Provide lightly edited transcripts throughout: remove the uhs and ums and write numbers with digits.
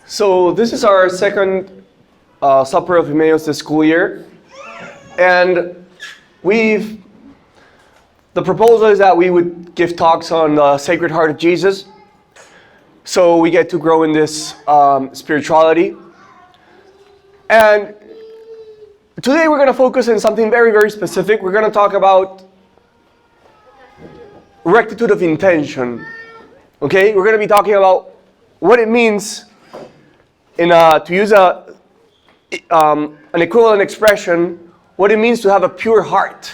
So this is our second supper of Emmaus this school year, and the proposal is that we would give talks on the Sacred Heart of Jesus, so we get to grow in this spirituality. And today we're going to focus on something very, very specific. We're going to talk about rectitude of intention. Okay, we're going to be talking about what it means to use an equivalent expression, what it means to have a pure heart,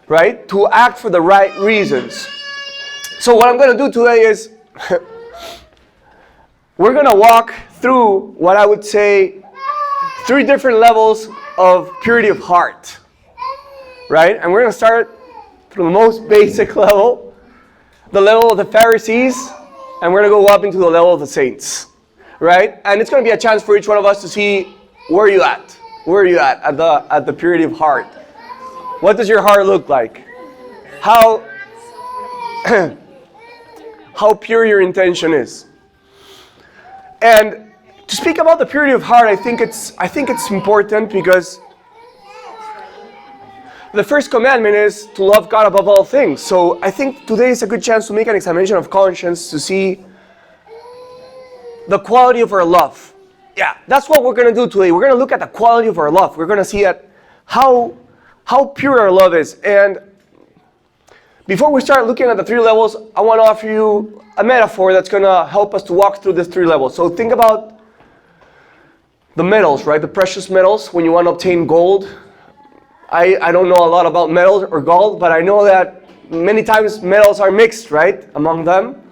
right? To act for the right reasons. So what I'm going to do today is we're going to walk through what I would say 3 different levels of purity of heart, right? And we're going to start from the most basic level, the level of the Pharisees, and we're going to go up into the level of the saints. Right? And it's going to be a chance for each one of us to see where are you at? Where are you at the purity of heart? What does your heart look like? How pure your intention is. And to speak about the purity of heart, I think it's important because the first commandment is to love God above all things. So I think today is a good chance to make an examination of conscience to see the quality of our love. Yeah, that's what we're going to do today. We're going to look at the quality of our love. We're going to see at how pure our love is. And before we start looking at the 3 levels, I want to offer you a metaphor that's going to help us to walk through these 3 levels. So think about the metals, right? The precious metals. When you want to obtain gold, I don't know a lot about metals or gold, but I know that many times metals are mixed, right, among them.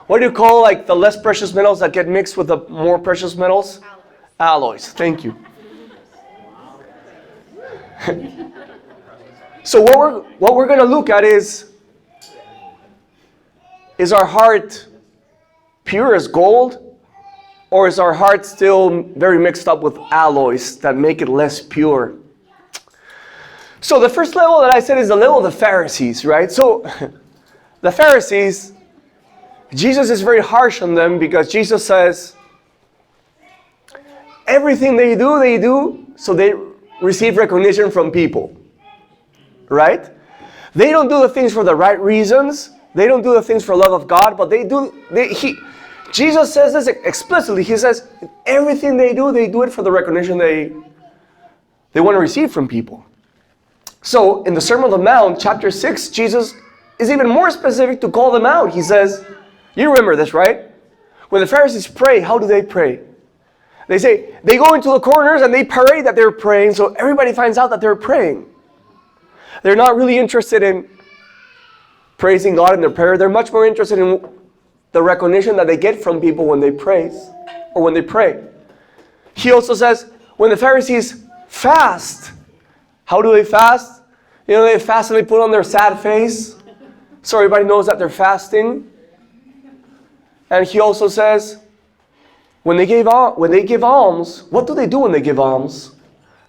What do you call like the less precious metals that get mixed with the more precious metals? Alloys. Thank you. So what we're going to look at is our heart pure as gold, or is our heart still very mixed up with alloys that make it less pure? So the first level that I said is the level of the Pharisees, right? So the Pharisees, Jesus is very harsh on them because Jesus says everything they do so they receive recognition from people, right? They don't do the things for the right reasons. They don't do the things for love of God, but Jesus says this explicitly. He says everything they do it for the recognition they want to receive from people. So in the Sermon on the Mount, chapter 6, Jesus is even more specific to call them out. He says, you remember this, right? When the Pharisees pray, how do they pray? They go into the corners and they parade that they're praying, so everybody finds out that they're praying. They're not really interested in praising God in their prayer. They're much more interested in the recognition that they get from people when they praise or when they pray. He also says, when the Pharisees fast, how do they fast? You know, they fast and they put on their sad face, so everybody knows that they're fasting. And he also says, when they give alms, what do they do when they give alms?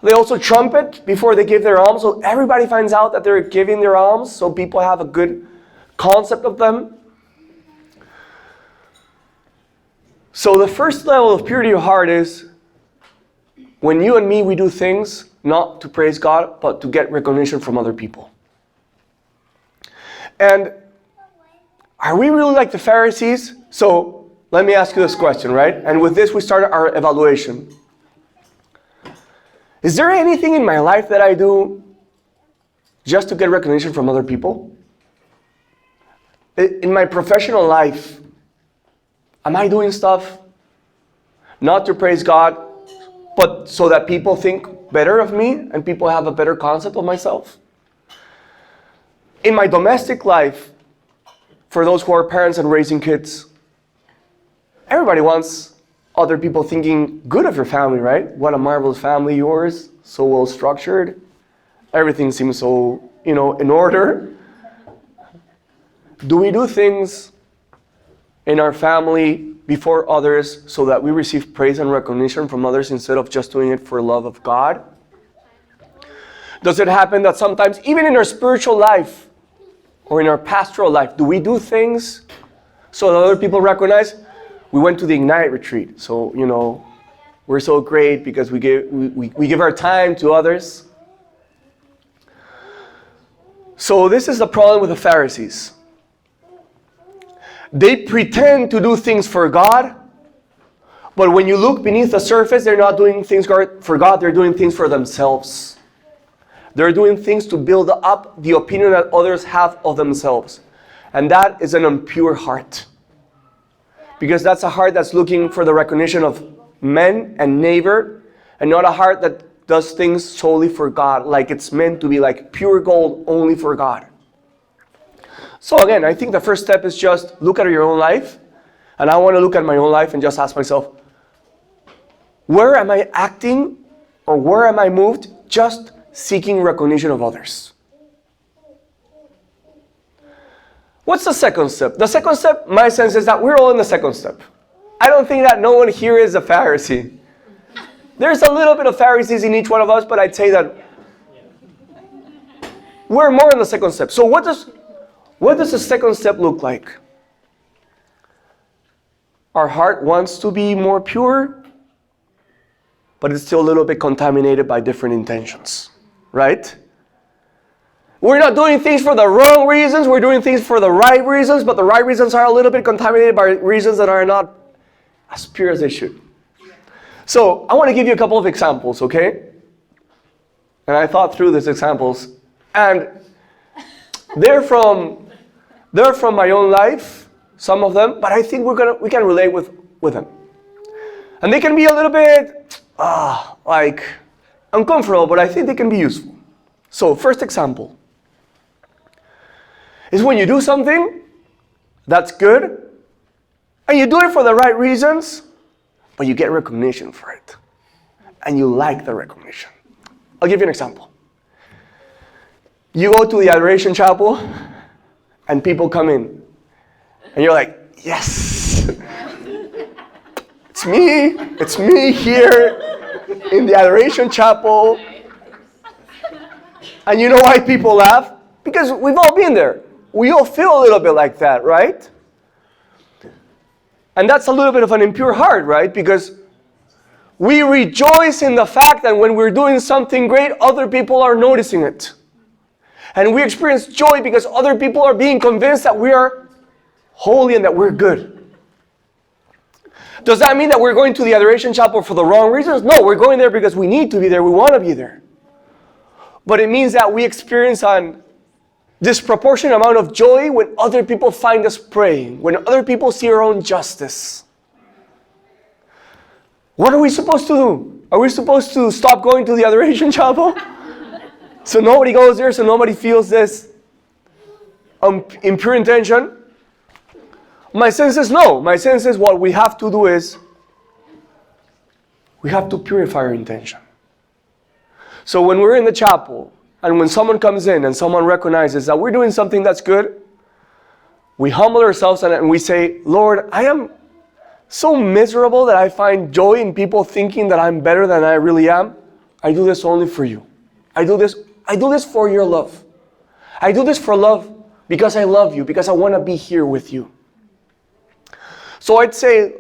They also trumpet before they give their alms, so everybody finds out that they're giving their alms, so people have a good concept of them. So the first level of purity of heart is when you and me, we do things not to praise God, but to get recognition from other people. And are we really like the Pharisees? So let me ask you this question, right? And with this, we start our evaluation. Is there anything in my life that I do just to get recognition from other people? In my professional life, am I doing stuff not to praise God, but so that people think better of me and people have a better concept of myself? In my domestic life, for those who are parents and raising kids, everybody wants other people thinking good of your family, right? What a marvelous family yours, so well structured. Everything seems so, in order. Do we do things in our family before others so that we receive praise and recognition from others instead of just doing it for love of God? Does it happen that sometimes, even in our spiritual life or in our pastoral life, do we do things so that other people recognize, We went to the Ignite retreat. So, we're so great because we give our time to others. So this is the problem with the Pharisees. They pretend to do things for God, but when you look beneath the surface, they're not doing things for God, they're doing things for themselves. They're doing things to build up the opinion that others have of themselves. And that is an impure heart. Because that's a heart that's looking for the recognition of men and neighbor, and not a heart that does things solely for God, like it's meant to be like pure gold only for God. So again, I think the first step is just look at your own life. And I want to look at my own life and just ask myself, where am I acting or where am I moved just seeking recognition of others? What's the second step? The second step, my sense is that we're all in the second step. I don't think that no one here is a Pharisee. There's a little bit of Pharisees in each one of us, but I'd say that we're more in the second step. So what does the second step look like? Our heart wants to be more pure, but it's still a little bit contaminated by different intentions, right? We're not doing things for the wrong reasons, we're doing things for the right reasons, but the right reasons are a little bit contaminated by reasons that are not as pure as they should. So I want to give you a couple of examples, okay? And I thought through these examples, and they're from my own life, some of them, but I think we can relate with them. And they can be a little bit uncomfortable, but I think they can be useful. So first example is when you do something that's good, and you do it for the right reasons, but you get recognition for it. And you like the recognition. I'll give you an example. You go to the Adoration Chapel, and people come in. And you're like, yes! It's me here in the Adoration Chapel. And you know why people laugh? Because we've all been there. We all feel a little bit like that, right? And that's a little bit of an impure heart, right? Because we rejoice in the fact that when we're doing something great, other people are noticing it. And we experience joy because other people are being convinced that we are holy and that we're good. Does that mean that we're going to the Adoration Chapel for the wrong reasons? No, we're going there because we need to be there. We want to be there. But it means that we experience an disproportionate amount of joy when other people find us praying, when other people see our own justice. What are we supposed to do? Are we supposed to stop going to the Adoration Chapel? So nobody goes there, so nobody feels this impure intention? My sense is no. My sense is what we have to do is we have to purify our intention. So when we're in the chapel, and when someone comes in and someone recognizes that we're doing something that's good, we humble ourselves and we say, Lord, I am so miserable that I find joy in people thinking that I'm better than I really am. I do this only for you. I do this for your love. I do this for love because I love you, because I want to be here with you. So I'd say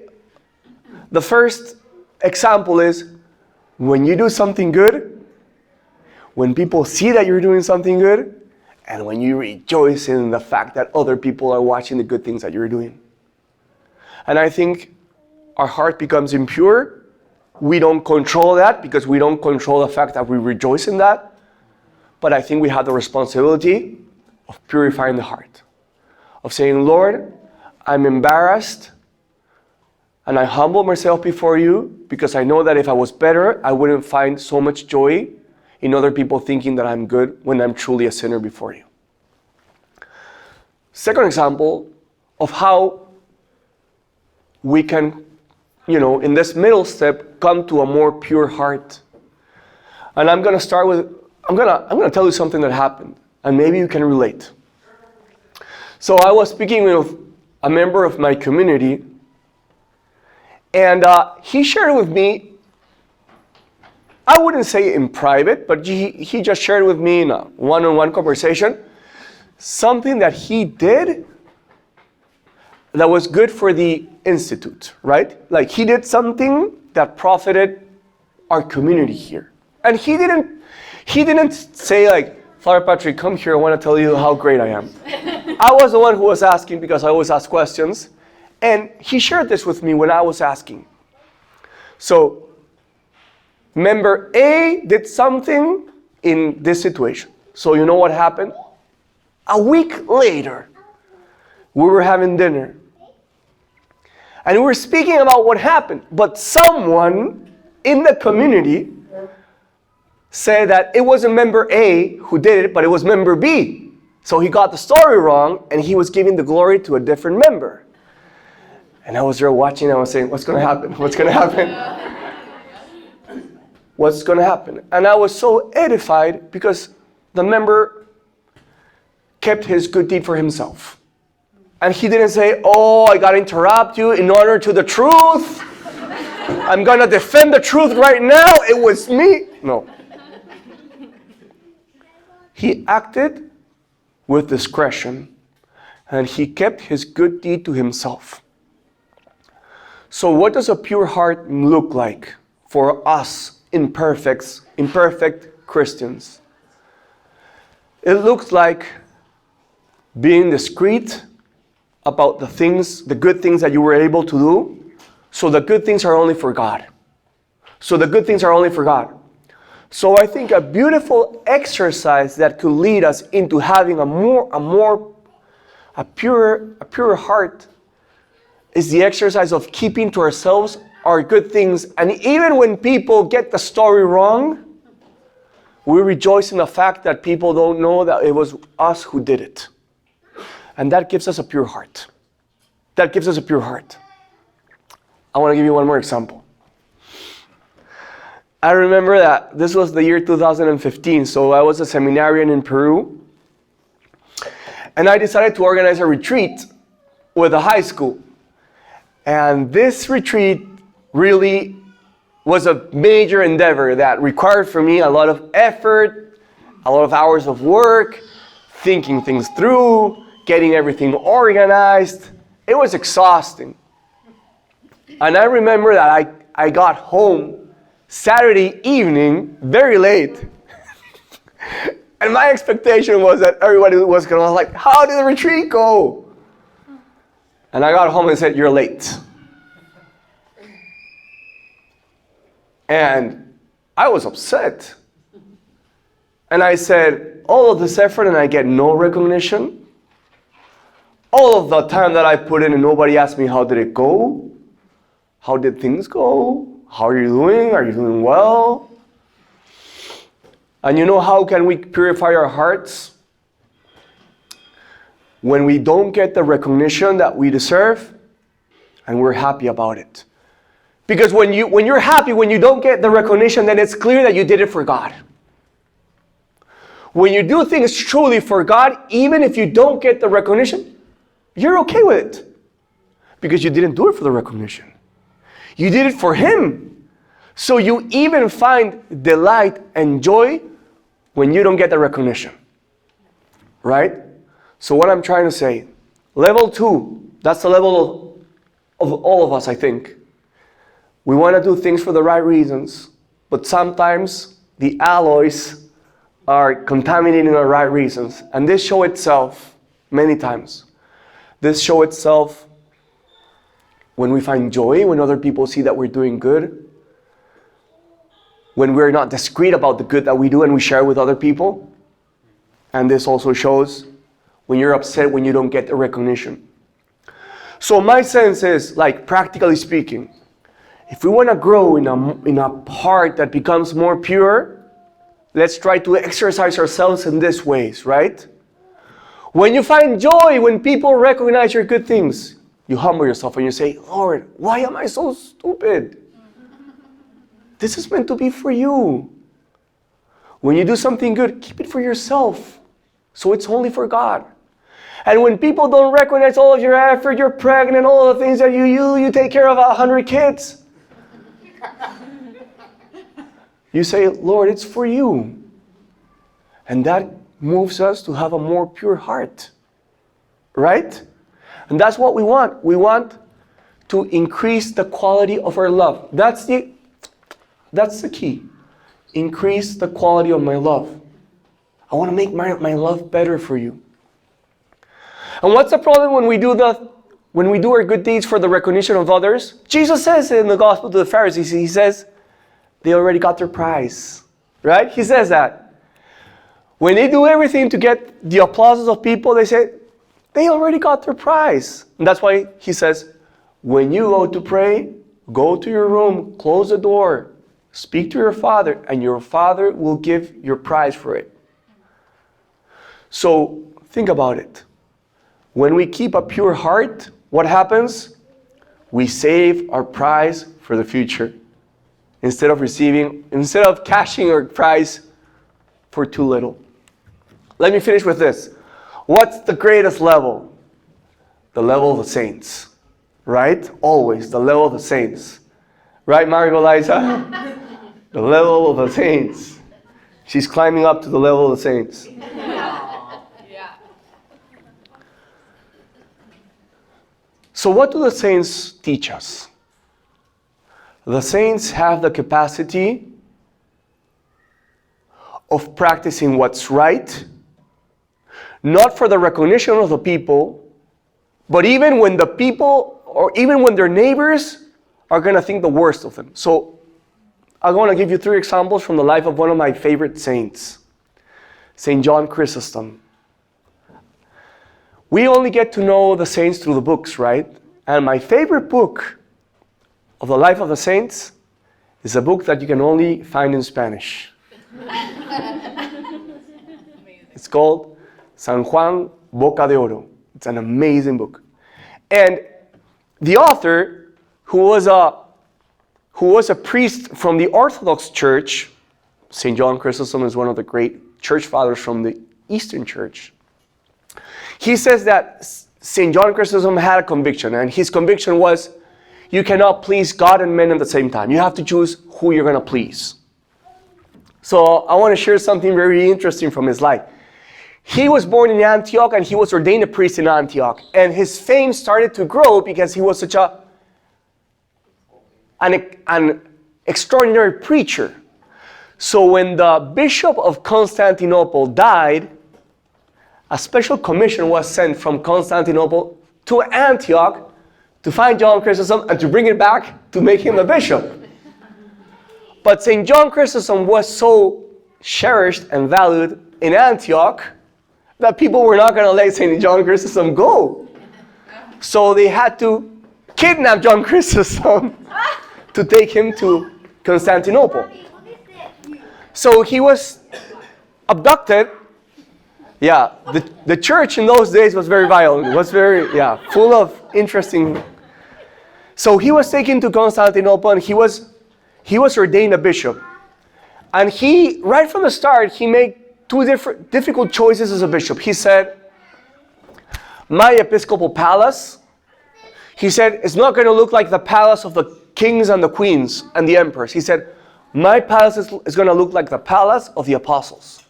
the first example is when you do something good, when people see that you're doing something good, and when you rejoice in the fact that other people are watching the good things that you're doing. And I think our heart becomes impure. We don't control that because we don't control the fact that we rejoice in that. But I think we have the responsibility of purifying the heart. Of saying, Lord, I'm embarrassed and I humble myself before you because I know that if I was better, I wouldn't find so much joy in other people thinking that I'm good when I'm truly a sinner before you. Second example of how we can, in this middle step, come to a more pure heart. And I'm going to start with, I'm going to tell you something that happened, and maybe you can relate. So I was speaking with a member of my community, and he shared with me, I wouldn't say in private, but he just shared with me in a one-on-one conversation something that he did that was good for the institute, right? Like he did something that profited our community here. And he didn't say like, Father Patrick, come here, I want to tell you how great I am. I was the one who was asking because I always ask questions. And he shared this with me when I was asking. So, member A did something in this situation. So you know what happened? A week later, we were having dinner. And we were speaking about what happened. But someone in the community said that it wasn't member A who did it, but it was member B. So he got the story wrong, and he was giving the glory to a different member. And I was there watching, I was saying, what's going to happen? What's going to happen? What's going to happen? And I was so edified because the member kept his good deed for himself. And he didn't say, oh, I got to interrupt you in honor to the truth. I'm going to defend the truth right now. It was me. No. He acted with discretion, and he kept his good deed to himself. So what does a pure heart look like for us imperfect Christians? It looks like being discreet about the good things that you were able to do. So the good things are only for God. So I think a beautiful exercise that could lead us into having a purer heart is the exercise of keeping to ourselves our good things. And even when people get the story wrong, we rejoice in the fact that people don't know that it was us who did it. And that gives us a pure heart. I want to give you one more example. I remember that this was the year 2015, so I was a seminarian in Peru. And I decided to organize a retreat with a high school. And this retreat really was a major endeavor that required for me a lot of effort, a lot of hours of work, thinking things through, getting everything organized. It was exhausting. And I remember that I got home Saturday evening, very late. And my expectation was that everybody was going to be like, how did the retreat go? And I got home and said, you're late. And I was upset. And I said, all of this effort and I get no recognition? All of the time that I put in and nobody asked me how did it go? How did things go? How are you doing? Are you doing well? And you know how can we purify our hearts? When we don't get the recognition that we deserve and we're happy about it. Because when you're happy, when you don't get the recognition, then it's clear that you did it for God. When you do things truly for God, even if you don't get the recognition, you're okay with it. Because you didn't do it for the recognition. You did it for Him. So you even find delight and joy when you don't get the recognition. Right? So what I'm trying to say, level 2, that's the level of all of us, I think. We want to do things for the right reasons, but sometimes the alloys are contaminating the right reasons. And this shows itself many times. This shows itself when we find joy, when other people see that we're doing good, when we're not discreet about the good that we do and we share with other people. And this also shows when you're upset when you don't get the recognition. So my sense is, like, practically speaking, if we want to grow in a heart that becomes more pure, let's try to exercise ourselves in these ways, right? When you find joy, when people recognize your good things, you humble yourself and you say, Lord, why am I so stupid? This is meant to be for you. When you do something good, keep it for yourself. So it's only for God. And when people don't recognize all of your effort, you're pregnant, all the things that you take care of 100 kids. You say, Lord, it's for you. And that moves us to have a more pure heart. Right? And that's what we want. We want to increase the quality of our love. That's the key. Increase the quality of my love. I want to make my love better for you. And what's the problem when we do our good deeds for the recognition of others? Jesus says in the gospel to the Pharisees, he says, they already got their prize. Right? He says that. When they do everything to get the applause of people, they say, they already got their prize. And that's why he says, when you go to pray, go to your room, close the door, speak to your Father, and your Father will give your prize for it. So think about it. When we keep a pure heart, what happens? We save our prize for the future. Instead of cashing our prize for too little. Let me finish with this. What's the greatest level? The level of the saints. Right? Always the level of the saints. Right, Mario Liza? The level of the saints. She's climbing up to the level of the saints. So what do the saints teach us? The saints have the capacity of practicing what's right, not for the recognition of the people, but even when the people, or even when their neighbors are going to think the worst of them. So I'm going to give you 3 examples from the life of one of my favorite saints, St. John Chrysostom. We only get to know the saints through the books, right? And my favorite book of the life of the saints is a book that you can only find in Spanish. It's called San Juan Boca de Oro. It's an amazing book. And the author, who was a priest from the Orthodox Church, St. John Chrysostom is one of the great church fathers from the Eastern Church. He says that St. John Chrysostom had a conviction, and his conviction was, you cannot please God and men at the same time. You have to choose who you're going to please. So I want to share something very interesting from his life. He was born in Antioch, and he was ordained a priest in Antioch. And his fame started to grow because he was such an extraordinary preacher. So when the Bishop of Constantinople died, a special commission was sent from Constantinople to Antioch to find John Chrysostom and to bring it back to make him a bishop. But St. John Chrysostom was so cherished and valued in Antioch that people were not going to let St. John Chrysostom go. So they had to kidnap John Chrysostom to take him to Constantinople. So he was abducted. Yeah, the church in those days was very violent. It was very, full of interesting. So he was taken to Constantinople, and he was ordained a bishop. And he, right from the start, he made 2 difficult choices as a bishop. He said, my episcopal palace, he said, it's not going to look like the palace of the kings and the queens and the emperors. He said, my palace is going to look like the palace of the apostles.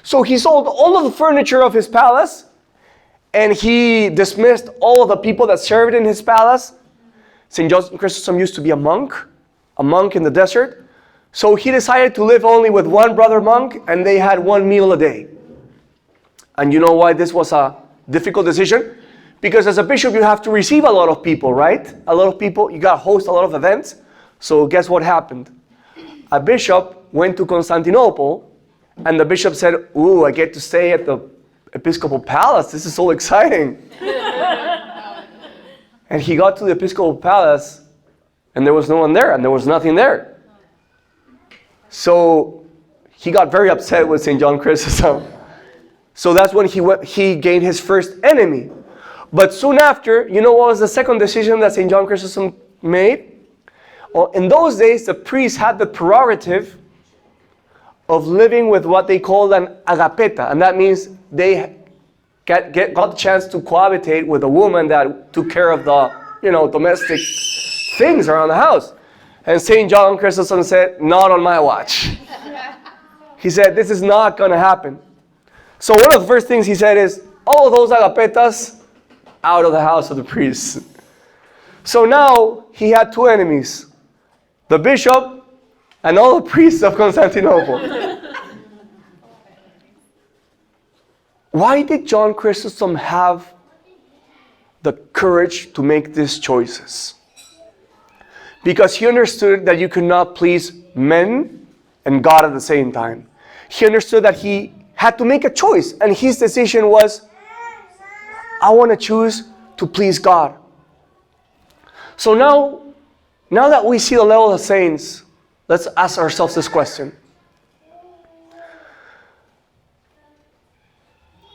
So he sold all of the furniture of his palace, and he dismissed all of the people that served in his palace. St. John Chrysostom used to be a monk in the desert. So he decided to live only with one brother monk, and they had 1 meal a day. And you know why this was a difficult decision? Because as a bishop, you have to receive a lot of people, right? A lot of people, you got to host a lot of events. So guess what happened? A bishop went to Constantinople, and the bishop said, ooh, I get to stay at the episcopal palace. This is so exciting. And he got to the episcopal palace, and there was no one there, and there was nothing there. So he got very upset with St. John Chrysostom. So that's when he gained his first enemy. But soon after, you know what was the second decision that St. John Chrysostom made? Well, in those days, the priests had the prerogative of living with what they called an agapeta. And that means they got the chance to cohabitate with a woman that took care of the, domestic things around the house. And St. John Chrysostom said, not on my watch. He said, this is not going to happen. So one of the first things he said is, all of those agapetas, out of the house of the priest. So now he had two enemies, the bishop and all the priests of Constantinople. Why did John Chrysostom have the courage to make these choices? Because he understood that you could not please men and God at the same time. He understood that he had to make a choice, and his decision was, I want to choose to please God. So now that we see the level of saints, let's ask ourselves this question.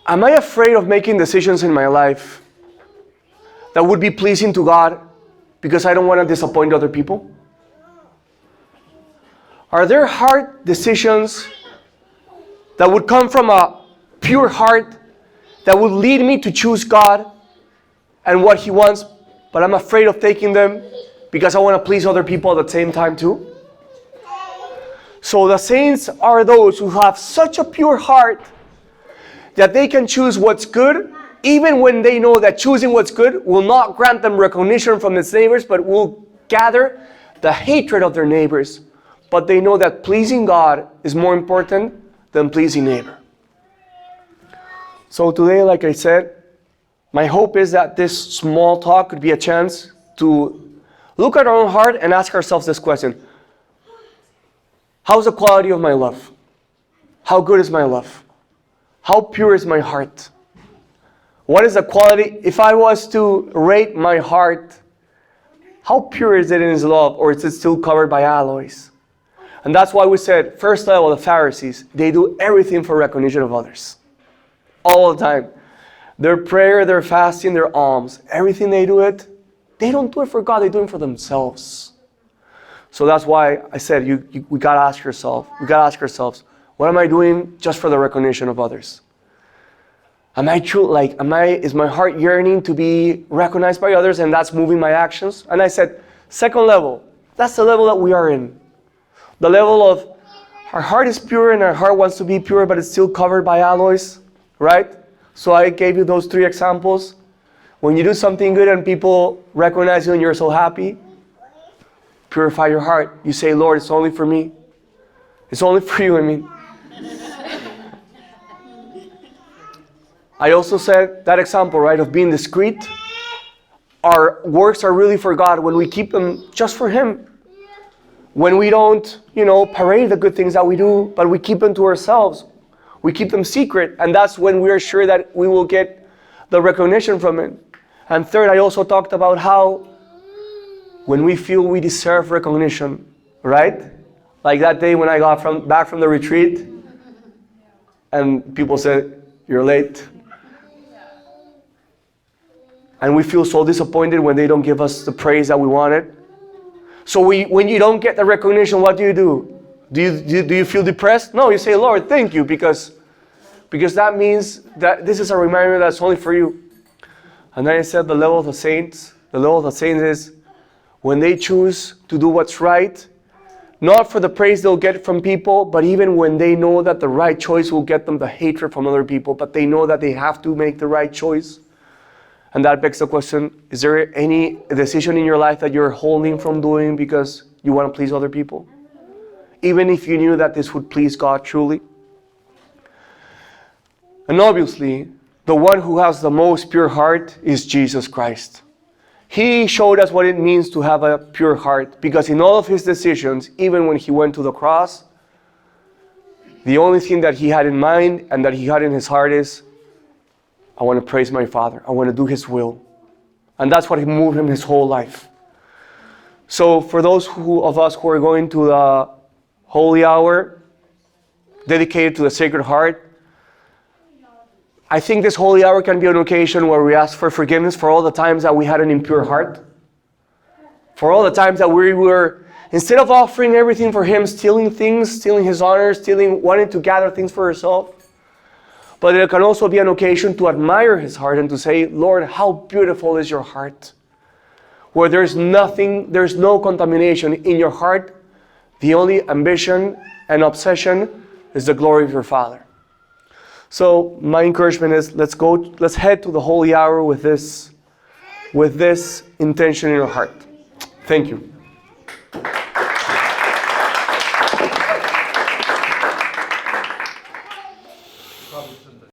Am I afraid of making decisions in my life that would be pleasing to God because I don't want to disappoint other people? Are there hard decisions that would come from a pure heart that would lead me to choose God and what He wants, but I'm afraid of taking them because I want to please other people at the same time too? So the saints are those who have such a pure heart that they can choose what's good, even when they know that choosing what's good will not grant them recognition from its neighbors, but will gather the hatred of their neighbors. But they know that pleasing God is more important than pleasing neighbor. So today, like I said, my hope is that this small talk could be a chance to look at our own heart and ask ourselves this question. How's the quality of my love? How good is my love? How pure is my heart? What is the quality? If I was to rate my heart, how pure is it in His love, or is it still covered by alloys? And that's why we said, first level, the Pharisees, they do everything for recognition of others. All the time. Their prayer, their fasting, their alms, everything they do it, they don't do it for God, they do it for themselves. So that's why I said, we gotta ask ourselves, what am I doing just for the recognition of others? Is my heart yearning to be recognized by others, and that's moving my actions? And I said, second level, that's the level that we are in. The level of our heart is pure and our heart wants to be pure, but it's still covered by alloys, right? So I gave you those three examples. When you do something good and people recognize you and you're so happy, purify your heart. You say, Lord, it's only for me. It's only for you, I mean. I also said that example, right, of being discreet. Our works are really for God when we keep them just for Him. When we don't, parade the good things that we do, but we keep them to ourselves. We keep them secret, and that's when we are sure that we will get the recognition from it. And third, I also talked about how when we feel we deserve recognition, right? Like that day when I got back from the retreat, and people said, "You're late." And we feel so disappointed when they don't give us the praise that we wanted. So when you don't get the recognition, what do? Do you feel depressed? No, you say, Lord, thank you, because that means that this is a reminder that's only for you. And then I said the level of the saints is when they choose to do what's right, not for the praise they'll get from people, but even when they know that the right choice will get them the hatred from other people, but they know that they have to make the right choice. And that begs the question, is there any decision in your life that you're holding from doing because you want to please other people? Even if you knew that this would please God truly? And obviously, the one who has the most pure heart is Jesus Christ. He showed us what it means to have a pure heart, because in all of His decisions, even when He went to the cross, the only thing that He had in mind and that He had in His heart is, I want to praise my Father. I want to do His will. And that's what moved Him His whole life. So for those of us who are going to the holy hour dedicated to the Sacred Heart, I think this holy hour can be an occasion where we ask for forgiveness for all the times that we had an impure heart. For all the times that we were, instead of offering everything for Him, stealing things, stealing His honor, wanting to gather things for ourselves. But it can also be an occasion to admire His heart and to say, Lord, how beautiful is your heart. Where there's no contamination in your heart. The only ambition and obsession is the glory of your Father. So my encouragement is, let's head to the holy hour with this with this intention in your heart. Thank you.